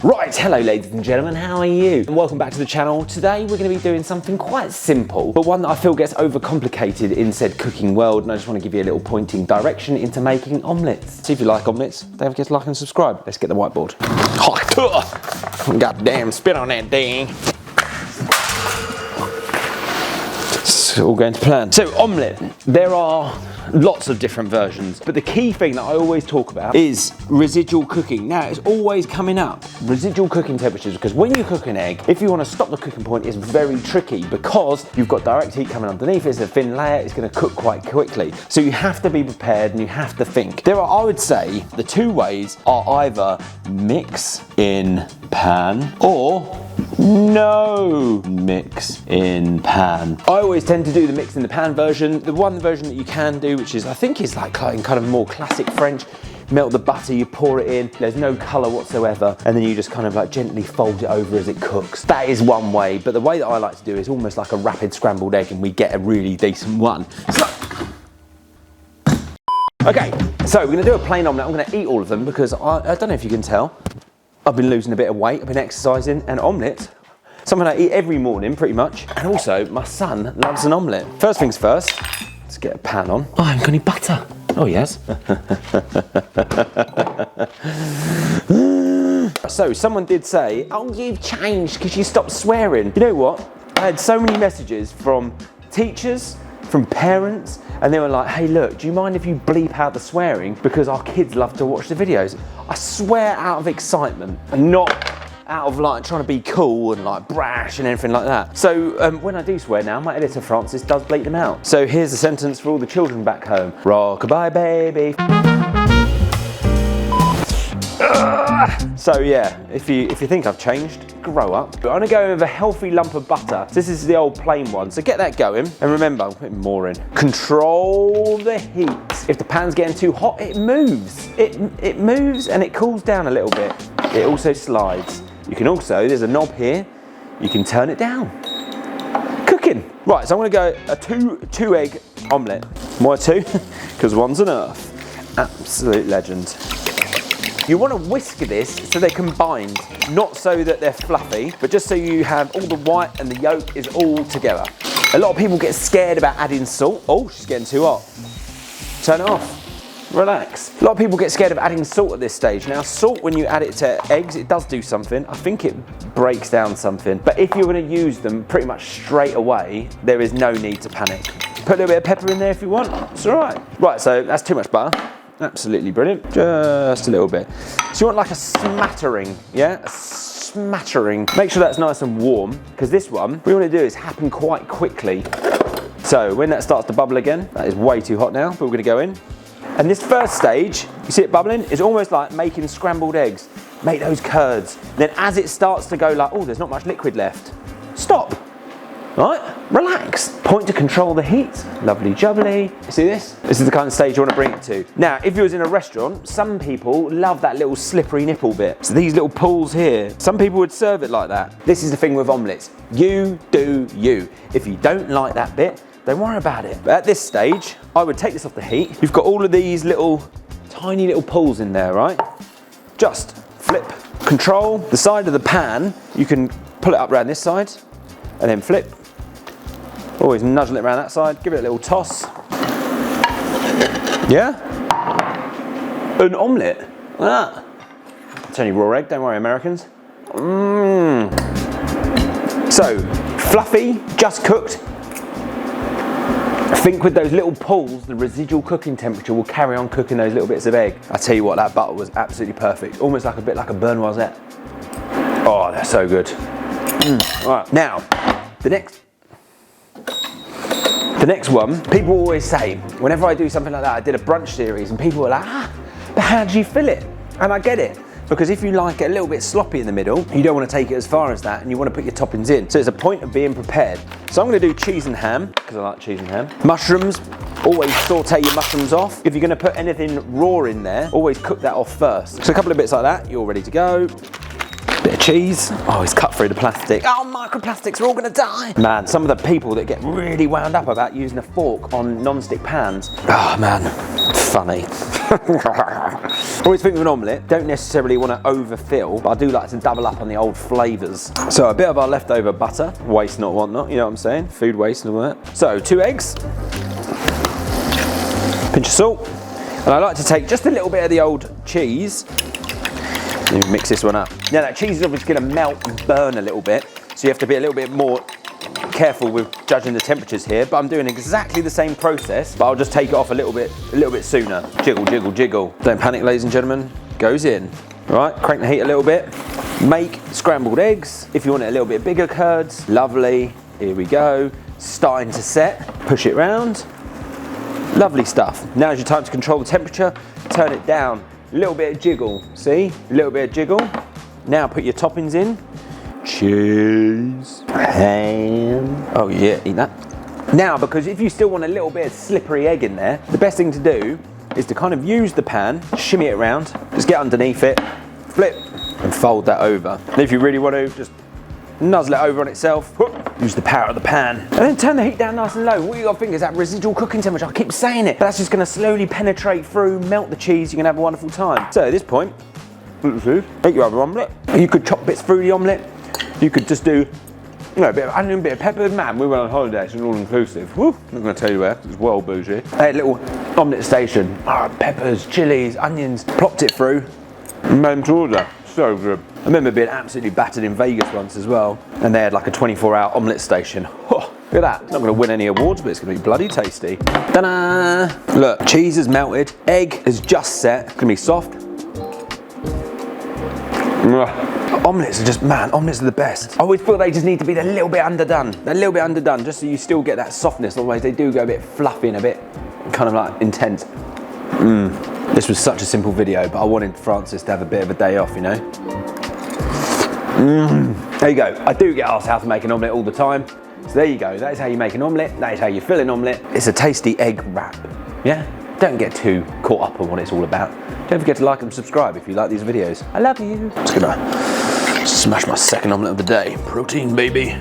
Right, hello ladies and gentlemen, how are you? And welcome back to the channel. Today we're going to be doing something quite simple, but one that I feel gets overcomplicated in said cooking world, and I just want to give you a little pointing direction into making omelettes. See if you like omelettes, don't forget to like and subscribe. Let's get the whiteboard. Goddamn, spit on that thing. It's all going to plan. So omelette, there are lots of different versions, but the key thing that I always talk about is residual cooking. Now it's always coming up, residual cooking temperatures, because when you cook an egg, if you want to stop the cooking point, it's very tricky because you've got direct heat coming underneath, it's a thin layer, it's going to cook quite quickly. So you have to be prepared and you have to think. There are, I would say, the two ways are either mix in pan or no mix in pan. I always tend to do the mix in the pan version. The one version that you can do, which is I think is like kind of more classic French, melt the butter, you pour it in, there's no colour whatsoever, and then you just kind of like gently fold it over as it cooks. That is one way, but the way that I like to do is almost like a rapid scrambled egg and we get a really decent one. Okay, so we're going to do a plain omelette. I'm going to eat all of them because I don't know if you can tell, I've been losing a bit of weight, I've been exercising, and omelette, something I eat every morning pretty much. And also, my son loves an omelette. First things first, let's get a pan on. Oh, I haven't got any butter. Oh, yes. So, someone did say, oh, you've changed because you stopped swearing. You know what? I had so many messages from teachers, from parents, and they were like, hey look, do you mind if you bleep out the swearing because our kids love to watch the videos? I swear out of excitement, not out of like trying to be cool and like brash and everything like that. So when I do swear now, my editor Francis does bleep them out. So here's a sentence for all the children back home. Rock-a-bye baby. So yeah, if you think I've changed, grow up. But I'm gonna go with a healthy lump of butter. So this is the old plain one. So get that going. And remember, I'm putting more in. Control the heat. If the pan's getting too hot, it moves. It moves and it cools down a little bit. It also slides. You can also, there's a knob here, you can turn it down. Cooking. Right, so I'm gonna go a two egg omelette. Why two? Because one's enough. Absolute legend. You want to whisk this so they're combined, not so that they're fluffy, but just so you have all the white and the yolk is all together. A lot of people get scared about adding salt. Oh, she's getting too hot. Turn it off. Relax. A lot of people get scared of adding salt at this stage. Now, salt, when you add it to eggs, it does do something. I think it breaks down something. But if you're going to use them pretty much straight away, there is no need to panic. Put a little bit of pepper in there if you want. It's all right. Right, so that's too much butter. Absolutely brilliant, just a little bit. So you want like a smattering, yeah? A smattering. Make sure that's nice and warm, because this one, what we want to do is happen quite quickly. So when that starts to bubble again, that is way too hot now, but we're going to go in. And this first stage, you see it bubbling? It's almost like making scrambled eggs. Make those curds. Then as it starts to go like, oh, there's not much liquid left, stop. Right? Relax. Point to control the heat. Lovely jubbly. You see this? This is the kind of stage you want to bring it to. Now, if you was in a restaurant, some people love that little slippery nipple bit. So these little pools here, some people would serve it like that. This is the thing with omelettes. You do you. If you don't like that bit, don't worry about it. But at this stage, I would take this off the heat. You've got all of these little, tiny little pools in there, right? Just flip. Control the side of the pan. You can pull it up around this side and then flip. Always nuzzle it around that side, give it a little toss. Yeah? An omelette. Look at that. It's only raw egg, don't worry Americans. So, fluffy, just cooked. I think with those little pulls, the residual cooking temperature will carry on cooking those little bits of egg. I tell you what, that butter was absolutely perfect. Almost like a bit like a beurre noisette. Oh, they're so good. All right, now, the next one, people always say, whenever I do something like that, I did a brunch series and people were like, but how do you fill it? And I get it, because if you like it a little bit sloppy in the middle, you don't want to take it as far as that and you want to put your toppings in. So it's a point of being prepared. So I'm going to do cheese and ham, because I like cheese and ham. Mushrooms, always saute your mushrooms off. If you're going to put anything raw in there, always cook that off first. So a couple of bits like that, you're ready to go. Bit of cheese. Oh, it's cut through the plastic. Oh, microplastics are all gonna die. Man, some of the people that get really wound up about using a fork on non-stick pans. Oh man, funny. Always think with an omelette, don't necessarily want to overfill, but I do like to double up on the old flavours. So a bit of our leftover butter, waste not, want not, you know what I'm saying? Food waste and all that. So 2 eggs, pinch of salt, and I like to take just a little bit of the old cheese. Let me mix this one up. Now that cheese is obviously going to melt and burn a little bit, so you have to be a little bit more careful with judging the temperatures here, but I'm doing exactly the same process, but I'll just take it off a little bit sooner. Jiggle, jiggle, jiggle. Don't panic, ladies and gentlemen. Goes in. All right, crank the heat a little bit. Make scrambled eggs. If you want it a little bit bigger curds, lovely. Here we go. Starting to set. Push it round. Lovely stuff. Now's your time to control the temperature. Turn it down. A little bit of jiggle. See? A little bit of jiggle. Now put your toppings in. Cheese, ham. Oh yeah, eat that. Now, because if you still want a little bit of slippery egg in there, the best thing to do is to kind of use the pan, shimmy it around, just get underneath it, flip, and fold that over. And if you really want to, just nuzzle it over on itself, use the power of the pan, and then turn the heat down nice and low. What you got to think is that residual cooking temperature, I keep saying it, but that's just going to slowly penetrate through, melt the cheese, you're going to have a wonderful time. So at this point, make your other omelette. You could chop bits through the omelette. You could just do, you know, a bit of onion, a bit of pepper. Man, we went on holiday, it's all inclusive. Woo, I'm not going to tell you where, it's well bougie. I had a little omelette station. Peppers, chilies, onions, plopped it through. Made to order, so good. I remember being absolutely battered in Vegas once as well, and they had like a 24-hour omelette station. Oh, look at that. Not going to win any awards, but it's going to be bloody tasty. Ta-da! Look, cheese is melted, egg is just set. It's going to be soft. Omelettes are just, man, omelettes are the best. I always feel they just need to be a little bit underdone. They're a little bit underdone, just so you still get that softness. Otherwise, they do go a bit fluffy and a bit kind of like intense. This was such a simple video, but I wanted Francis to have a bit of a day off, you know? There you go. I do get asked how to make an omelette all the time. So there you go. That is how you make an omelette. That is how you fill an omelette. It's a tasty egg wrap. Yeah? Don't get too caught up on what it's all about. Don't forget to like and subscribe if you like these videos. I love you. I'm just gonna smash my second omelette of the day. Protein, baby.